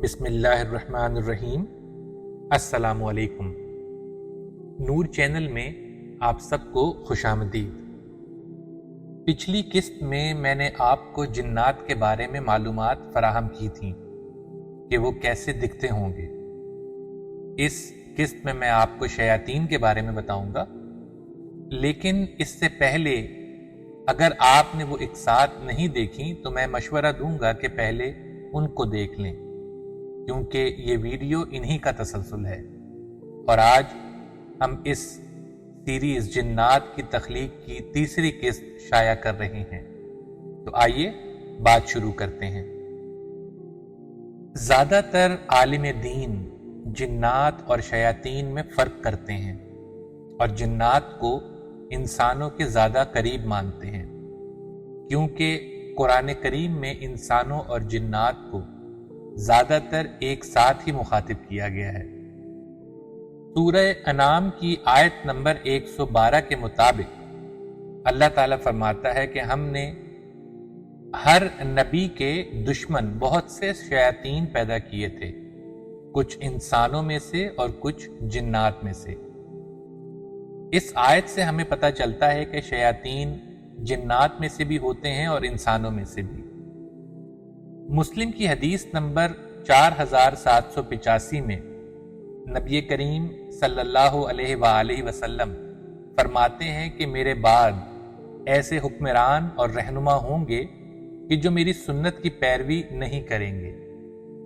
بسم اللہ الرحمن الرحیم۔ السلام علیکم۔ نور چینل میں آپ سب کو خوش آمدید۔ پچھلی قسط میں نے آپ کو جنات کے بارے میں معلومات فراہم کی تھیں کہ وہ کیسے دکھتے ہوں گے۔ اس قسط میں آپ کو شیاطین کے بارے میں بتاؤں گا، لیکن اس سے پہلے اگر آپ نے وہ ایک ساتھ نہیں دیکھیں تو میں مشورہ دوں گا کہ پہلے ان کو دیکھ لیں، کیونکہ یہ ویڈیو انہی کا تسلسل ہے، اور آج ہم اس سیریز جنات کی تخلیق کی تیسری قسط شائع کر رہے ہیں۔ تو آئیے بات شروع کرتے ہیں۔ زیادہ تر عالم دین جنات اور شیاطین میں فرق کرتے ہیں اور جنات کو انسانوں کے زیادہ قریب مانتے ہیں، کیونکہ قرآن کریم میں انسانوں اور جنات کو زیادہ تر ایک ساتھ ہی مخاطب کیا گیا ہے۔ سورہ انعام کی آیت نمبر 112 کے مطابق اللہ تعالیٰ فرماتا ہے کہ ہم نے ہر نبی کے دشمن بہت سے شیاطین پیدا کیے تھے، کچھ انسانوں میں سے اور کچھ جنات میں سے۔ اس آیت سے ہمیں پتہ چلتا ہے کہ شیاطین جنات میں سے بھی ہوتے ہیں اور انسانوں میں سے بھی۔ مسلم کی حدیث نمبر 4785 میں نبی کریم صلی اللہ علیہ وآلہ وسلم فرماتے ہیں کہ میرے بعد ایسے حکمران اور رہنما ہوں گے کہ جو میری سنت کی پیروی نہیں کریں گے،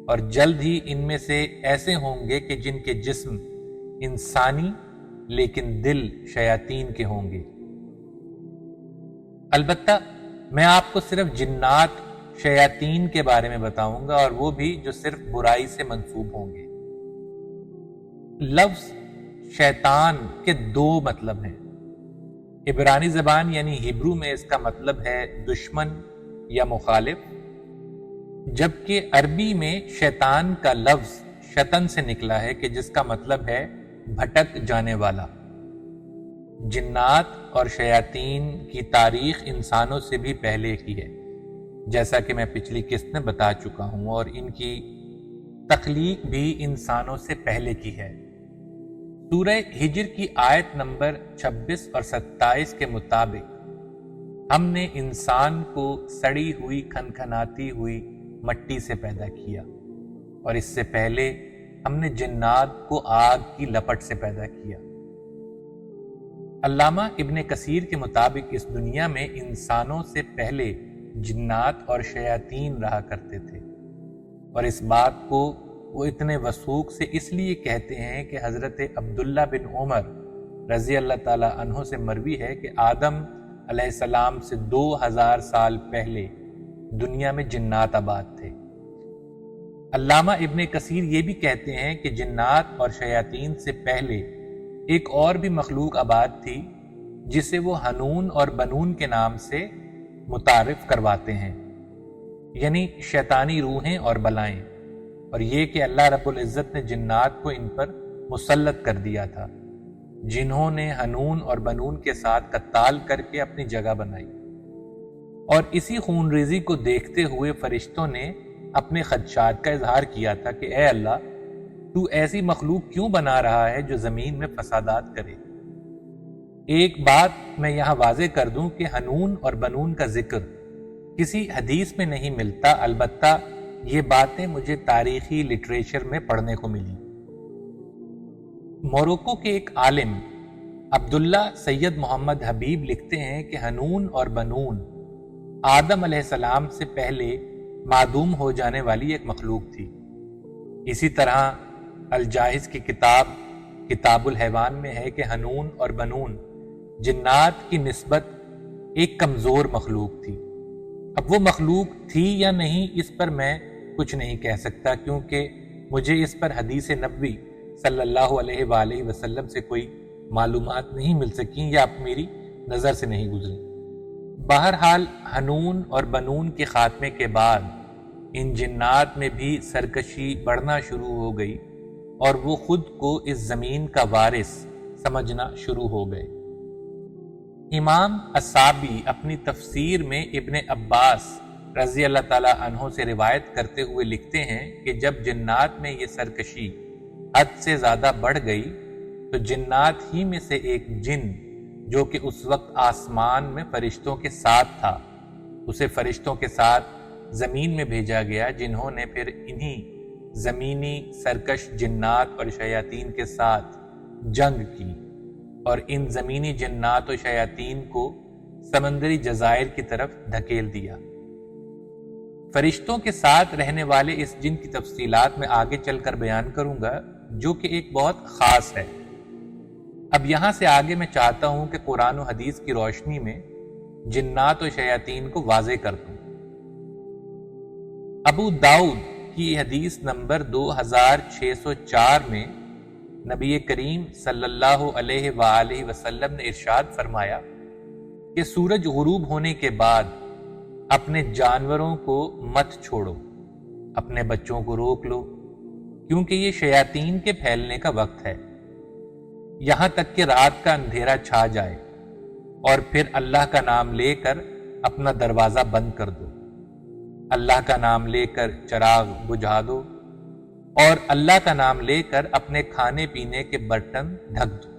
اور جلد ہی ان میں سے ایسے ہوں گے کہ جن کے جسم انسانی لیکن دل شیاطین کے ہوں گے۔ البتہ میں آپ کو صرف جنات شیاطین کے بارے میں بتاؤں گا، اور وہ بھی جو صرف برائی سے منسوب ہوں گے۔ لفظ شیطان کے دو مطلب ہیں۔ عبرانی زبان یعنی ہیبرو میں اس کا مطلب ہے دشمن یا مخالف، جبکہ عربی میں شیطان کا لفظ شیطن سے نکلا ہے کہ جس کا مطلب ہے بھٹک جانے والا۔ جنات اور شیاطین کی تاریخ انسانوں سے بھی پہلے کی ہے، جیسا کہ میں پچھلی قسط میں بتا چکا ہوں، اور ان کی تخلیق بھی انسانوں سے پہلے کی ہے۔ سورہ ہجر کی آیت نمبر 26 اور 27 کے مطابق ہم نے انسان کو سڑی ہوئی کھنکھناتی ہوئی مٹی سے پیدا کیا، اور اس سے پہلے ہم نے جنات کو آگ کی لپٹ سے پیدا کیا۔ علامہ ابن کثیر کے مطابق اس دنیا میں انسانوں سے پہلے جنات اور شیاطین رہا کرتے تھے، اور اس بات کو وہ اتنے وثوق سے اس لیے کہتے ہیں کہ حضرت عبداللہ بن عمر رضی اللہ تعالی عنہ سے مروی ہے کہ آدم علیہ السلام سے 2000 سال پہلے دنیا میں جنات آباد تھے۔ علامہ ابن کثیر یہ بھی کہتے ہیں کہ جنات اور شیاطین سے پہلے ایک اور بھی مخلوق آباد تھی جسے وہ حنون اور بنون کے نام سے متعارف کرواتے ہیں، یعنی شیطانی روحیں اور بلائیں، اور یہ کہ اللہ رب العزت نے جنات کو ان پر مسلط کر دیا تھا، جنہوں نے حنون اور بنون کے ساتھ قتال کر کے اپنی جگہ بنائی، اور اسی خون ریزی کو دیکھتے ہوئے فرشتوں نے اپنے خدشات کا اظہار کیا تھا کہ اے اللہ، تو ایسی مخلوق کیوں بنا رہا ہے جو زمین میں فسادات کرے۔ ایک بات میں یہاں واضح کر دوں کہ حنون اور بنون کا ذکر کسی حدیث میں نہیں ملتا، البتہ یہ باتیں مجھے تاریخی لٹریچر میں پڑھنے کو ملی۔ موروکو کے ایک عالم عبداللہ سید محمد حبیب لکھتے ہیں کہ حنون اور بنون آدم علیہ السلام سے پہلے معدوم ہو جانے والی ایک مخلوق تھی۔ اسی طرح الجاہز کی کتاب الحیوان میں ہے کہ حنون اور بنون جنات کی نسبت ایک کمزور مخلوق تھی۔ اب وہ مخلوق تھی یا نہیں اس پر میں کچھ نہیں کہہ سکتا، کیونکہ مجھے اس پر حدیث نبوی صلی اللہ علیہ وآلہ وسلم سے کوئی معلومات نہیں مل سکیں یا اب میری نظر سے نہیں گزری۔ بہرحال حنون اور بنون کے خاتمے کے بعد ان جنات میں بھی سرکشی بڑھنا شروع ہو گئی، اور وہ خود کو اس زمین کا وارث سمجھنا شروع ہو گئے۔ امام الصابی اپنی تفسیر میں ابن عباس رضی اللہ تعالیٰ عنہ سے روایت کرتے ہوئے لکھتے ہیں کہ جب جنات میں یہ سرکشی حد سے زیادہ بڑھ گئی تو جنات ہی میں سے ایک جن جو کہ اس وقت آسمان میں فرشتوں کے ساتھ تھا، اسے فرشتوں کے ساتھ زمین میں بھیجا گیا، جنہوں نے پھر انہی زمینی سرکش جنات اور شیاطین کے ساتھ جنگ کی اور ان زمینی جنات و شیاطین کو سمندری جزائر کی طرف دھکیل دیا۔ فرشتوں کے ساتھ رہنے والے اس جن کی تفصیلات میں آگے چل کر بیان کروں گا، جو کہ ایک بہت خاص ہے۔ اب یہاں سے آگے میں چاہتا ہوں کہ قرآن و حدیث کی روشنی میں جنات و شیاطین کو واضح کر دوں۔ ابو داؤد کی حدیث نمبر 2604 میں نبی کریم صلی اللہ علیہ وآلہ وسلم نے ارشاد فرمایا کہ سورج غروب ہونے کے بعد اپنے جانوروں کو مت چھوڑو، اپنے بچوں کو روک لو، کیونکہ یہ شیاطین کے پھیلنے کا وقت ہے، یہاں تک کہ رات کا اندھیرا چھا جائے، اور پھر اللہ کا نام لے کر اپنا دروازہ بند کر دو، اللہ کا نام لے کر چراغ بجھا دو، اور اللہ کا نام لے کر اپنے کھانے پینے کے برتن ڈھک دو۔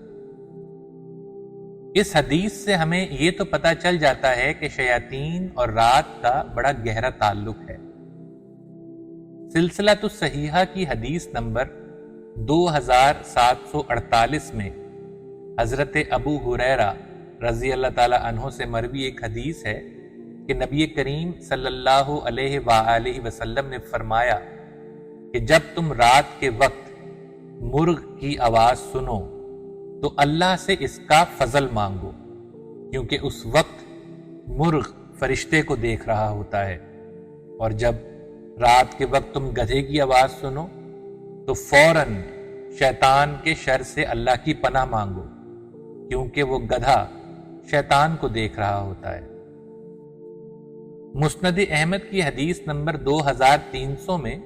اس حدیث سے ہمیں یہ تو پتہ چل جاتا ہے کہ شیاطین اور رات کا بڑا گہرا تعلق ہے۔ سلسلۃ الصحیحہ کی حدیث نمبر 2748 میں حضرت ابو ہریرہ رضی اللہ تعالی عنہ سے مروی ایک حدیث ہے کہ نبی کریم صلی اللہ علیہ وآلہ وسلم نے فرمایا کہ جب تم رات کے وقت مرغ کی آواز سنو تو اللہ سے اس کا فضل مانگو، کیونکہ اس وقت مرغ فرشتے کو دیکھ رہا ہوتا ہے، اور جب رات کے وقت تم گدھے کی آواز سنو تو فوراً شیطان کے شر سے اللہ کی پناہ مانگو، کیونکہ وہ گدھا شیطان کو دیکھ رہا ہوتا ہے۔ مسند احمد کی حدیث نمبر 2300 میں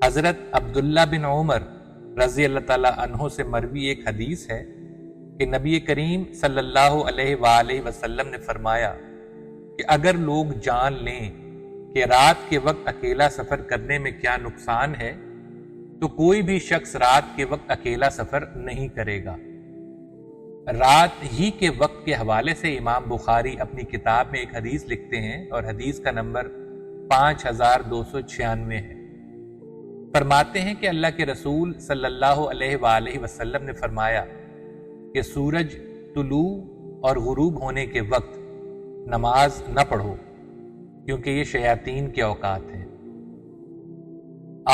حضرت عبداللہ بن عمر رضی اللہ تعالی عنہ سے مروی ایک حدیث ہے کہ نبی کریم صلی اللہ علیہ وآلہ وسلم نے فرمایا کہ اگر لوگ جان لیں کہ رات کے وقت اکیلا سفر کرنے میں کیا نقصان ہے تو کوئی بھی شخص رات کے وقت اکیلا سفر نہیں کرے گا۔ رات ہی کے وقت کے حوالے سے امام بخاری اپنی کتاب میں ایک حدیث لکھتے ہیں اور حدیث کا نمبر 5296 ہے۔ فرماتے ہیں کہ اللہ کے رسول صلی اللہ علیہ وآلہ وسلم نے فرمایا کہ سورج طلوع اور غروب ہونے کے وقت نماز نہ پڑھو، کیونکہ یہ شیاطین کے اوقات ہیں۔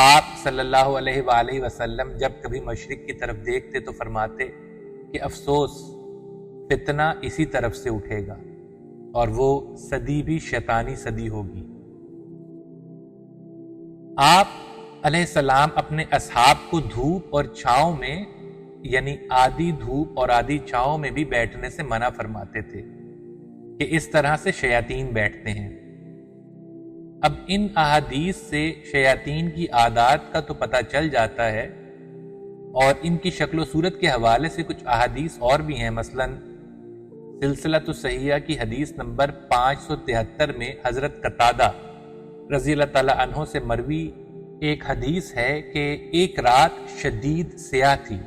آپ صلی اللہ علیہ وآلہ وسلم جب کبھی مشرق کی طرف دیکھتے تو فرماتے کہ افسوس، فتنہ اسی طرف سے اٹھے گا اور وہ صدی بھی شیطانی صدی ہوگی۔ آپ علیہ السلام اپنے اصحاب کو دھوپ اور چھاؤں میں، یعنی آدھی دھوپ اور آدھی چھاؤں میں بھی بیٹھنے سے منع فرماتے تھے کہ اس طرح سے شیاطین بیٹھتے ہیں۔ اب ان احادیث سے شیاطین کی عادات کا تو پتہ چل جاتا ہے، اور ان کی شکل و صورت کے حوالے سے کچھ احادیث اور بھی ہیں۔ مثلا سلسلۃ الصحیحہ کی حدیث نمبر 573 میں حضرت قتادہ رضی اللہ تعالی عنہ سے مروی ایک حدیث ہے کہ ایک رات شدید سیاہ تھی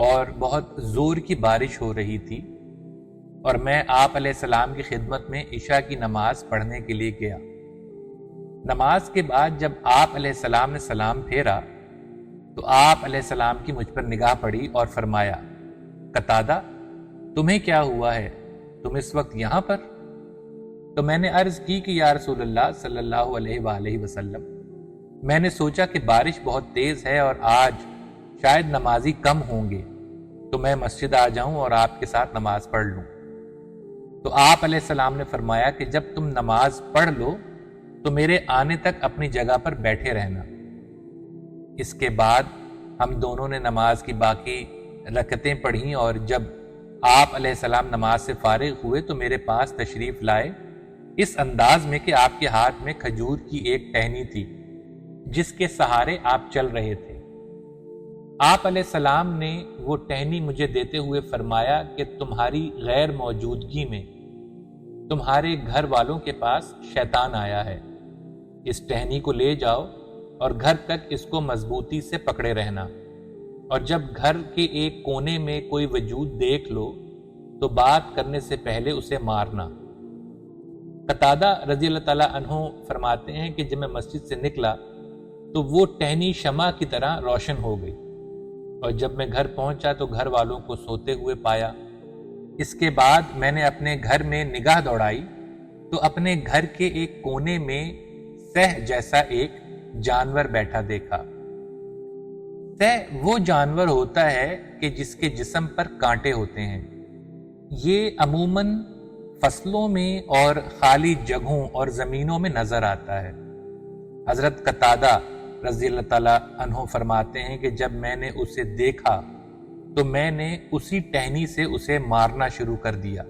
اور بہت زور کی بارش ہو رہی تھی، اور میں آپ علیہ السلام کی خدمت میں عشاء کی نماز پڑھنے کے لیے گیا۔ نماز کے بعد جب آپ علیہ السلام نے سلام پھیرا تو آپ علیہ السلام کی مجھ پر نگاہ پڑی اور فرمایا، قتادہ تمہیں کیا ہوا ہے، تم اس وقت یہاں پر؟ تو میں نے عرض کی کہ یا رسول اللہ صلی اللہ علیہ وآلہ وسلم، میں نے سوچا کہ بارش بہت تیز ہے اور آج شاید نمازی کم ہوں گے، تو میں مسجد آ جاؤں اور آپ کے ساتھ نماز پڑھ لوں۔ تو آپ علیہ السلام نے فرمایا کہ جب تم نماز پڑھ لو تو میرے آنے تک اپنی جگہ پر بیٹھے رہنا۔ اس کے بعد ہم دونوں نے نماز کی باقی رکعتیں پڑھیں، اور جب آپ علیہ السلام نماز سے فارغ ہوئے تو میرے پاس تشریف لائے، اس انداز میں کہ آپ کے ہاتھ میں کھجور کی ایک ٹہنی تھی جس کے سہارے آپ چل رہے تھے۔ آپ علیہ السلام نے وہ ٹہنی مجھے دیتے ہوئے فرمایا کہ تمہاری غیر موجودگی میں تمہارے گھر والوں کے پاس شیطان آیا ہے، اس ٹہنی کو لے جاؤ اور گھر تک اس کو مضبوطی سے پکڑے رہنا، اور جب گھر کے ایک کونے میں کوئی وجود دیکھ لو تو بات کرنے سے پہلے اسے مارنا۔ قتادہ رضی اللہ تعالیٰ عنہ فرماتے ہیں کہ جب میں مسجد سے نکلا تو وہ ٹہنی شمع کی طرح روشن ہو گئی، اور جب میں گھر پہنچا تو گھر والوں کو سوتے ہوئے پایا۔ اس کے بعد میں نے اپنے گھر میں نگاہ دوڑائی تو اپنے گھر کے ایک کونے میں سہ جیسا ایک جانور بیٹھا دیکھا۔ سہ وہ جانور ہوتا ہے کہ جس کے جسم پر کانٹے ہوتے ہیں۔ یہ عموماً فصلوں میں اور خالی جگہوں اور زمینوں میں نظر آتا ہے۔ حضرت قتادہ رضی اللہ تعالیٰ عنہ فرماتے ہیں کہ جب میں نے اسے دیکھا تو میں نے اسی ٹہنی سے اسے مارنا شروع کر دیا،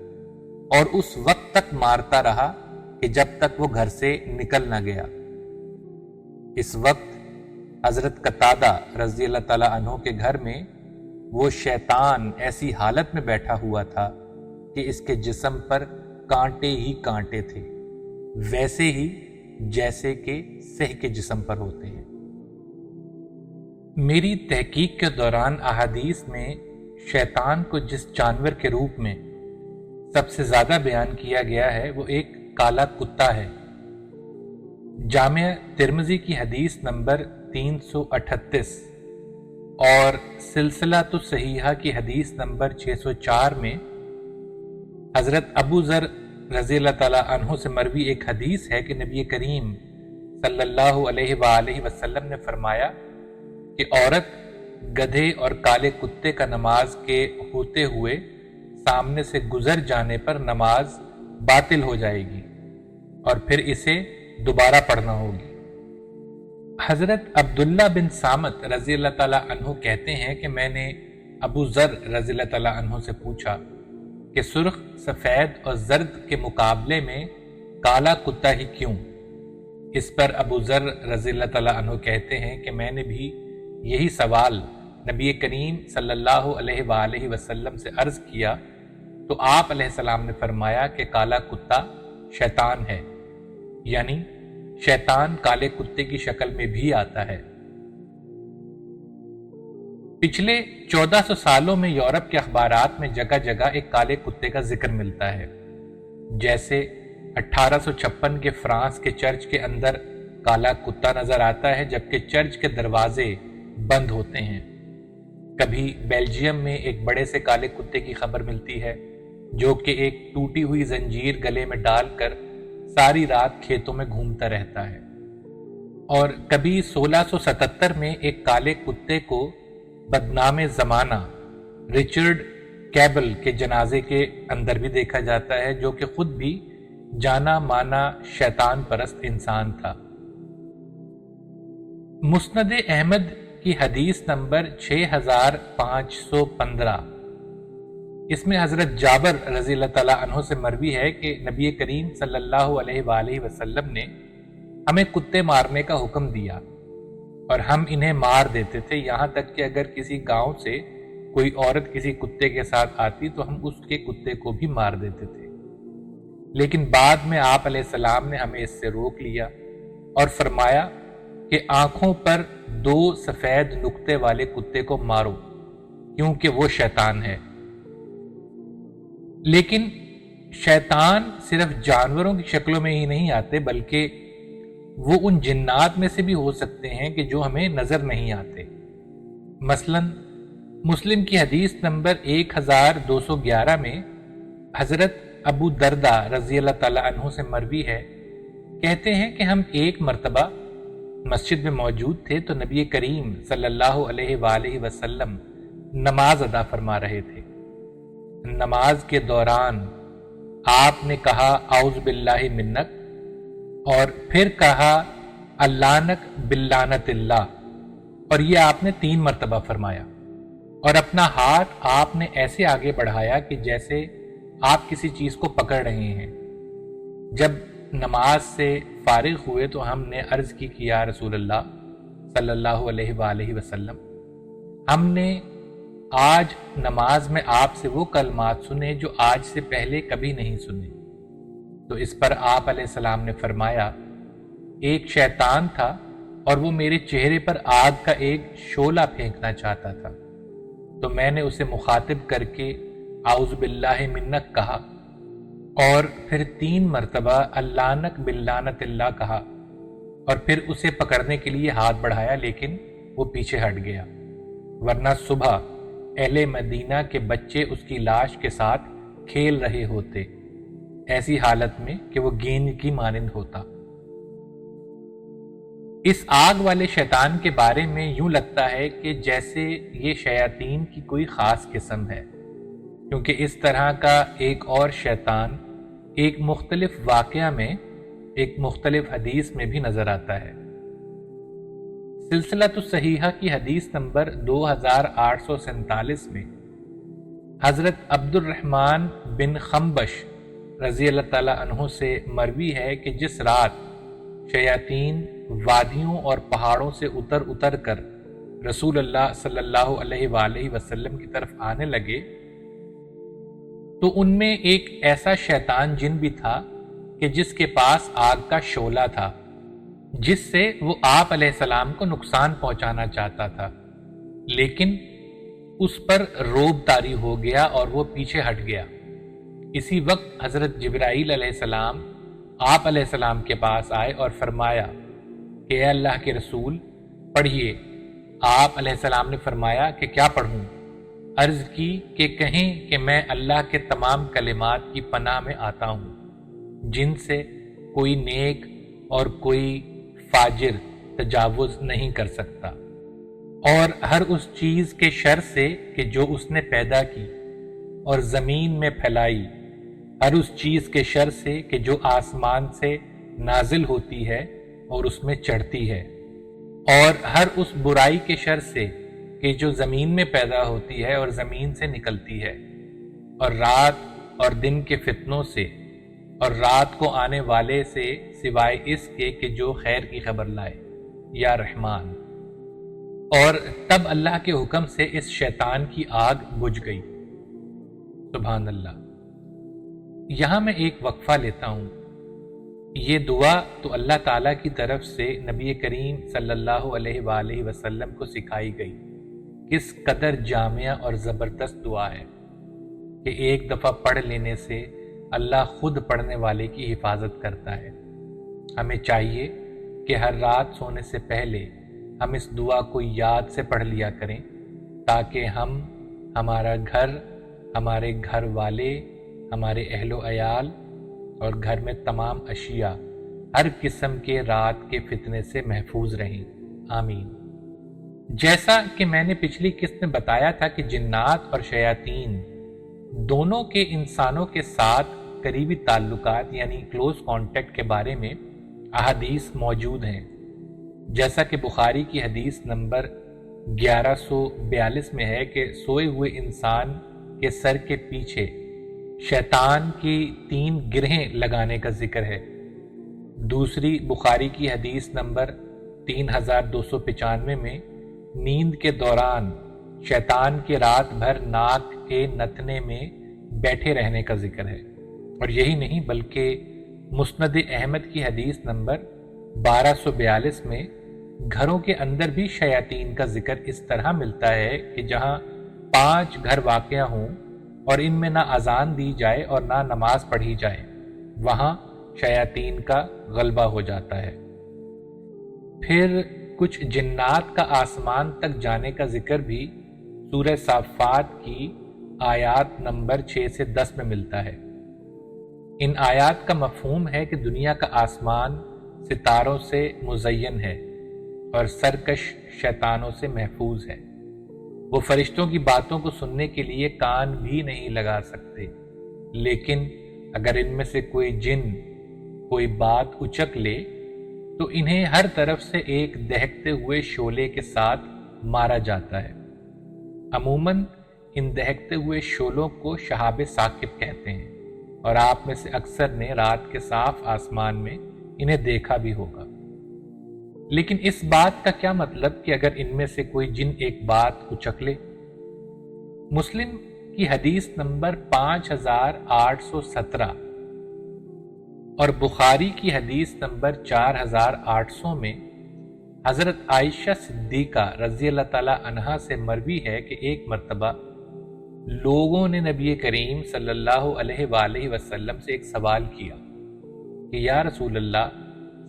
اور اس وقت تک مارتا رہا کہ جب تک وہ گھر سے نکل نہ گیا۔ اس وقت حضرت قتادہ رضی اللہ تعالیٰ عنہ کے گھر میں وہ شیطان ایسی حالت میں بیٹھا ہوا تھا کہ اس کے جسم پر کانٹے ہی کانٹے تھے، ویسے ہی جیسے کہ سہ کے جسم پر ہوتے ہیں۔ میری تحقیق کے دوران احادیث میں شیطان کو جس جانور کے روپ میں سب سے زیادہ بیان کیا گیا ہے وہ ایک کالا کتا ہے۔ جامع ترمذی کی حدیث نمبر 338 اور سلسلہ صحیحہ کی حدیث نمبر 604 میں حضرت ابو ذر رضی اللہ تعالیٰ عنہ سے مروی ایک حدیث ہے کہ نبی کریم صلی اللہ علیہ وآلہ وسلم نے فرمایا کہ عورت گدھے اور کالے کتے کا نماز کے ہوتے ہوئے سامنے سے گزر جانے پر نماز باطل ہو جائے گی اور پھر اسے دوبارہ پڑھنا ہوگی۔ حضرت عبداللہ بن سامت رضی اللہ تعالیٰ عنہ کہتے ہیں کہ میں نے ابو ذر رضی اللہ تعالیٰ عنہ سے پوچھا کہ سرخ، سفید اور زرد کے مقابلے میں کالا کتا ہی کیوں؟ اس پر ابو ذر رضی اللہ تعالیٰ عنہ کہتے ہیں کہ میں نے بھی یہی سوال نبی کریم صلی اللہ علیہ وآلہ وسلم سے عرض کیا تو آپ علیہ السلام نے فرمایا کہ کالا کتا شیطان ہے، یعنی شیطان کالے کتے کی شکل میں بھی آتا ہے۔ پچھلے 1400 سالوں میں یورپ کے اخبارات میں جگہ جگہ ایک کالے کتے کا ذکر ملتا ہے، جیسے 1856 کے فرانس کے چرچ کے اندر کالا کتا نظر آتا ہے جبکہ چرچ کے دروازے بند ہوتے ہیں۔ کبھی بیلجیم میں ایک بڑے سے کالے کتے کی خبر ملتی ہے جو کہ ایک ٹوٹی ہوئی زنجیر گلے میں ڈال کر ساری رات کھیتوں میں گھومتا رہتا ہے، اور کبھی 1677 میں ایک کالے کتے کو بدنام زمانہ رچرڈ کیبل کے جنازے کے اندر بھی دیکھا جاتا ہے جو کہ خود بھی جانا مانا شیطان پرست انسان تھا۔ مسند احمد کی حدیث نمبر 6515 اس میں حضرت جابر رضی اللہ تعالیٰ عنہ سے مروی ہے کہ نبی کریم صلی اللہ علیہ وآلہ وسلم نے ہمیں کتے مارنے کا حکم دیا اور ہم انہیں مار دیتے تھے، یہاں تک کہ اگر کسی گاؤں سے کوئی عورت کسی کتے کے ساتھ آتی تو ہم اس کے کتے کو بھی مار دیتے تھے، لیکن بعد میں آپ علیہ السلام نے ہمیں اس سے روک لیا اور فرمایا کہ آنکھوں پر 2 سفید نقطے والے کتے کو مارو کیونکہ وہ شیطان ہے۔ لیکن شیطان صرف جانوروں کی شکلوں میں ہی نہیں آتے بلکہ وہ ان جنات میں سے بھی ہو سکتے ہیں کہ جو ہمیں نظر نہیں آتے۔ مثلا مسلم کی حدیث نمبر 1211 میں حضرت ابو دردہ رضی اللہ تعالیٰ عنہ سے مروی ہے، کہتے ہیں کہ ہم ایک مرتبہ مسجد میں موجود تھے تو نبی کریم صلی اللہ علیہ وآلہ وسلم نماز ادا فرما رہے تھے۔ نماز کے دوران آپ نے کہا اعوذ باللہ منک، اور پھر کہا اللعنک باللعنت اللہ، اور یہ آپ نے 3 مرتبہ فرمایا، اور اپنا ہاتھ آپ نے ایسے آگے بڑھایا کہ جیسے آپ کسی چیز کو پکڑ رہے ہیں۔ جب نماز سے فارغ ہوئے تو ہم نے عرض کی کہ یا رسول اللہ صلی اللہ علیہ وآلہ وسلم، ہم نے آج نماز میں آپ سے وہ کلمات سنے جو آج سے پہلے کبھی نہیں سنے۔ تو اس پر آپ علیہ السلام نے فرمایا، ایک شیطان تھا اور وہ میرے چہرے پر آگ کا ایک شعلہ پھینکنا چاہتا تھا، تو میں نے اسے مخاطب کر کے اعوذ باللہ منک کہا اور پھر 3 مرتبہ اللعنک باللعنت اللہ کہا، اور پھر اسے پکڑنے کے لیے ہاتھ بڑھایا لیکن وہ پیچھے ہٹ گیا، ورنہ صبح اہل مدینہ کے بچے اس کی لاش کے ساتھ کھیل رہے ہوتے، ایسی حالت میں کہ وہ گیند کی مانند ہوتا۔ اس آگ والے شیطان کے بارے میں یوں لگتا ہے کہ جیسے یہ شیاطین کی کوئی خاص قسم ہے، کیونکہ اس طرح کا ایک اور شیطان ایک مختلف واقعہ میں ایک مختلف حدیث میں بھی نظر آتا ہے۔ سلسلۃ الصحیحہ کی حدیث نمبر 2847 میں حضرت عبد الرحمن بن خنبش رضی اللہ تعالی عنہ سے مروی ہے کہ جس رات شیاطین وادیوں اور پہاڑوں سے اتر کر رسول اللہ صلی اللہ علیہ وآلہ وسلم کی طرف آنے لگے تو ان میں ایک ایسا شیطان جن بھی تھا کہ جس کے پاس آگ کا شعلہ تھا، جس سے وہ آپ علیہ السلام کو نقصان پہنچانا چاہتا تھا، لیکن اس پر روب طاری ہو گیا اور وہ پیچھے ہٹ گیا۔ اسی وقت حضرت جبرائیل علیہ السلام آپ علیہ السلام کے پاس آئے اور فرمایا کہ اے اللہ کے رسول پڑھیے۔ آپ علیہ السلام نے فرمایا کہ کیا پڑھوں؟ عرض کی کہ کہیں کہ میں اللہ کے تمام کلمات کی پناہ میں آتا ہوں، جن سے کوئی نیک اور کوئی فاجر تجاوز نہیں کر سکتا، اور ہر اس چیز کے شر سے کہ جو اس نے پیدا کی اور زمین میں پھیلائی، ہر اس چیز کے شر سے کہ جو آسمان سے نازل ہوتی ہے اور اس میں چڑھتی ہے، اور ہر اس برائی کے شر سے کہ جو زمین میں پیدا ہوتی ہے اور زمین سے نکلتی ہے، اور رات اور دن کے فتنوں سے اور رات کو آنے والے سے سوائے اس کے کہ جو خیر کی خبر لائے، یا رحمان۔ اور تب اللہ کے حکم سے اس شیطان کی آگ بجھ گئی۔ سبحان اللہ۔ یہاں میں ایک وقفہ لیتا ہوں۔ یہ دعا تو اللہ تعالیٰ کی طرف سے نبی کریم صلی اللہ علیہ وآلہ وسلم کو سکھائی گئی، کس قدر جامع اور زبردست دعا ہے کہ ایک دفعہ پڑھ لینے سے اللہ خود پڑھنے والے کی حفاظت کرتا ہے۔ ہمیں چاہیے کہ ہر رات سونے سے پہلے ہم اس دعا کو یاد سے پڑھ لیا کریں، تاکہ ہم، ہمارا گھر، ہمارے گھر والے، ہمارے اہل و عیال اور گھر میں تمام اشیاء ہر قسم کے رات کے فتنے سے محفوظ رہیں، آمین۔ جیسا کہ میں نے پچھلی قسط میں بتایا تھا کہ جنات اور شیاطین دونوں کے انسانوں کے ساتھ قریبی تعلقات یعنی کلوز کانٹیکٹ کے بارے میں احادیث موجود ہیں، جیسا کہ بخاری کی حدیث نمبر 1142 میں ہے کہ سوئے ہوئے انسان کے سر کے پیچھے شیطان کی 3 گرہیں لگانے کا ذکر ہے۔ دوسری بخاری کی حدیث نمبر 3295 میں نیند کے دوران شیطان کے رات بھر ناک کے نتنے میں بیٹھے رہنے کا ذکر ہے، اور یہی نہیں بلکہ مسند احمد کی حدیث نمبر 1242 میں گھروں کے اندر بھی شیاطین کا ذکر اس طرح ملتا ہے کہ جہاں 5 گھر واقع ہوں اور ان میں نہ اذان دی جائے اور نہ نماز پڑھی جائے، وہاں شیاطین کا غلبہ ہو جاتا ہے۔ پھر کچھ جنات کا آسمان تک جانے کا ذکر بھی سورہ صافات کی آیات نمبر 6 سے 10 میں ملتا ہے۔ ان آیات کا مفہوم ہے کہ دنیا کا آسمان ستاروں سے مزین ہے اور سرکش شیطانوں سے محفوظ ہے۔ وہ فرشتوں کی باتوں کو سننے کے لیے کان بھی نہیں لگا سکتے، لیکن اگر ان میں سے کوئی جن کوئی بات اچک لے تو انہیں ہر طرف سے ایک دہکتے ہوئے شعلے کے ساتھ مارا جاتا ہے۔ عموماً ان دہکتے ہوئے شعلوں کو شہاب ثاقب کہتے ہیں، اور آپ میں سے اکثر نے رات کے صاف آسمان میں انہیں دیکھا بھی ہوگا۔ لیکن اس بات کا کیا مطلب کہ اگر ان میں سے کوئی جن ایک بات اچک لے؟ مسلم کی حدیث نمبر 5817 اور بخاری کی حدیث نمبر 4800 میں حضرت عائشہ صدیقہ رضی اللہ تعالی عنہا سے مروی ہے کہ ایک مرتبہ لوگوں نے نبی کریم صلی اللہ علیہ وآلہ وسلم سے ایک سوال کیا کہ یا رسول اللہ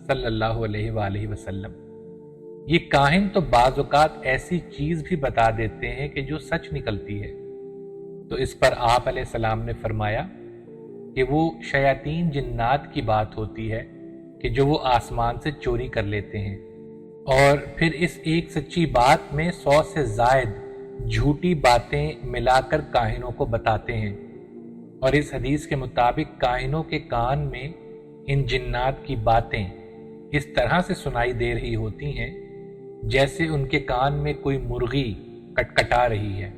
صلی اللہ علیہ وآلہ وسلم، یہ کاہن تو بعض اوقات ایسی چیز بھی بتا دیتے ہیں کہ جو سچ نکلتی ہے۔ تو اس پر آپ علیہ السلام نے فرمایا کہ وہ شیاطین جنات کی بات ہوتی ہے کہ جو وہ آسمان سے چوری کر لیتے ہیں، اور پھر اس ایک سچی بات میں 100 سے زائد جھوٹی باتیں ملا کر کاہنوں کو بتاتے ہیں۔ اور اس حدیث کے مطابق کاہنوں کے کان میں ان جنات کی باتیں اس طرح سے سنائی دے رہی ہوتی ہیں جیسے ان کے کان میں کوئی مرغی کٹکٹا رہی ہے۔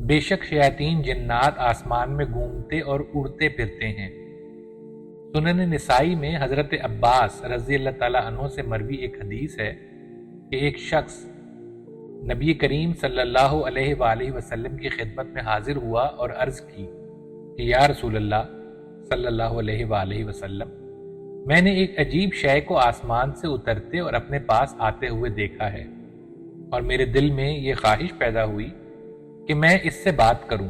بے شک شیاطین جنات آسمان میں گھومتے اور اڑتے پھرتے ہیں۔ سنن نسائی میں حضرت عباس رضی اللہ تعالیٰ عنہ سے مروی ایک حدیث ہے کہ ایک شخص نبی کریم صلی اللہ علیہ وآلہ وسلم کی خدمت میں حاضر ہوا اور عرض کی کہ یا رسول اللہ صلی اللہ علیہ وآلہ وسلم، میں نے ایک عجیب شے کو آسمان سے اترتے اور اپنے پاس آتے ہوئے دیکھا ہے، اور میرے دل میں یہ خواہش پیدا ہوئی کہ میں اس سے بات کروں،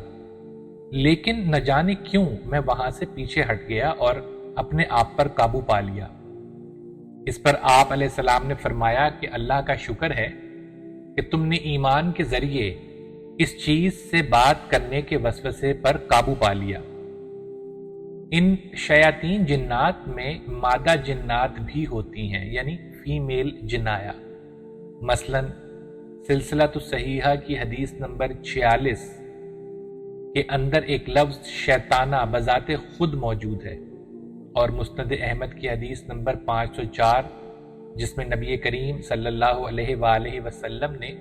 لیکن نہ جانے کیوں میں وہاں سے پیچھے ہٹ گیا اور اپنے آپ پر قابو پا لیا۔ اس پر آپ علیہ السلام نے فرمایا کہ اللہ کا شکر ہے کہ تم نے ایمان کے ذریعے اس چیز سے بات کرنے کے وسوسے پر قابو پا لیا۔ ان شیاطین جنات میں مادہ جنات بھی ہوتی ہیں، یعنی فیمیل جنایا۔ مثلا سلسلۃ الصحیحہ کی حدیث نمبر 46 کے اندر ایک لفظ شیطانہ بذات خود موجود ہے، اور مسند احمد کی حدیث نمبر 504 جس میں نبی کریم صلی اللہ علیہ وآلہ وسلم نے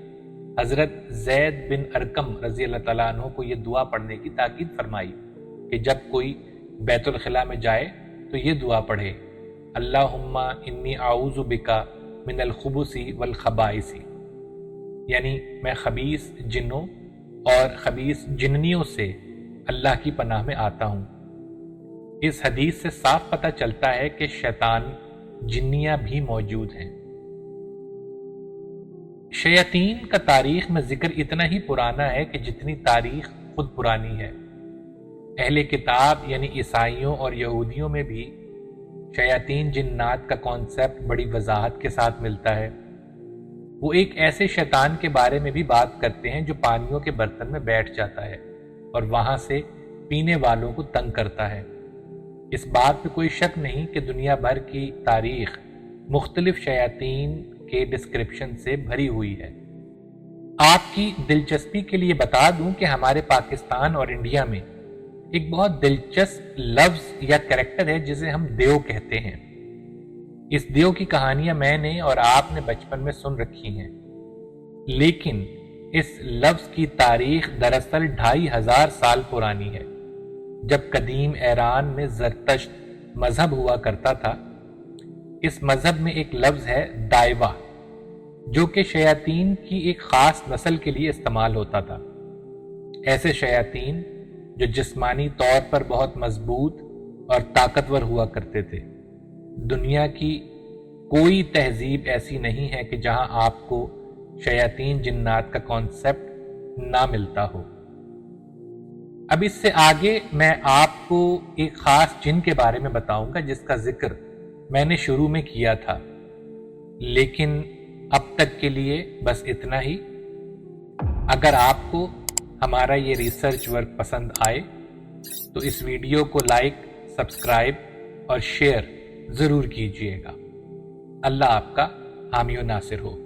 حضرت زید بن ارقم رضی اللہ تعالیٰ عنہ کو یہ دعا پڑھنے کی تاکید فرمائی کہ جب کوئی بیت الخلاء میں جائے تو یہ دعا پڑھے، اللہم انی اعوذ بکا من الخبث والخبائث، یعنی میں خبیث جنوں اور خبیث جننیوں سے اللہ کی پناہ میں آتا ہوں۔ اس حدیث سے صاف پتہ چلتا ہے کہ شیطان جنیاں بھی موجود ہیں۔ شیاطین کا تاریخ میں ذکر اتنا ہی پرانا ہے کہ جتنی تاریخ خود پرانی ہے۔ اہل کتاب یعنی عیسائیوں اور یہودیوں میں بھی شیاطین جنات کا کانسیپٹ بڑی وضاحت کے ساتھ ملتا ہے۔ وہ ایک ایسے شیطان کے بارے میں بھی بات کرتے ہیں جو پانیوں کے برتن میں بیٹھ جاتا ہے اور وہاں سے پینے والوں کو تنگ کرتا ہے۔ اس بات میں کوئی شک نہیں کہ دنیا بھر کی تاریخ مختلف شیاطین کے ڈسکرپشن سے بھری ہوئی ہے۔ آپ کی دلچسپی کے لیے بتا دوں کہ ہمارے پاکستان اور انڈیا میں ایک بہت دلچسپ لفظ یا کریکٹر ہے جسے ہم دیو کہتے ہیں۔ اس دیو کی کہانیاں میں نے اور آپ نے بچپن میں سن رکھی ہیں، لیکن اس لفظ کی تاریخ دراصل 2500 سال پرانی ہے۔ جب قدیم ایران میں زرتشت مذہب ہوا کرتا تھا، اس مذہب میں ایک لفظ ہے دائوا، جو کہ شیاطین کی ایک خاص نسل کے لیے استعمال ہوتا تھا۔ ایسے شیاطین جو جسمانی طور پر بہت مضبوط اور طاقتور ہوا کرتے تھے۔ دنیا کی کوئی تہذیب ایسی نہیں ہے کہ جہاں آپ کو شیاطین جنات کا کانسیپٹ نہ ملتا ہو۔ اب اس سے آگے میں آپ کو ایک خاص جن کے بارے میں بتاؤں گا جس کا ذکر میں نے شروع میں کیا تھا، لیکن اب تک کے لیے بس اتنا ہی۔ اگر آپ کو ہمارا یہ ریسرچ ورک پسند آئے تو اس ویڈیو کو لائک، سبسکرائب اور شیئر ضرور کیجیے گا۔ اللہ آپ کا حامی و ناصر ہو۔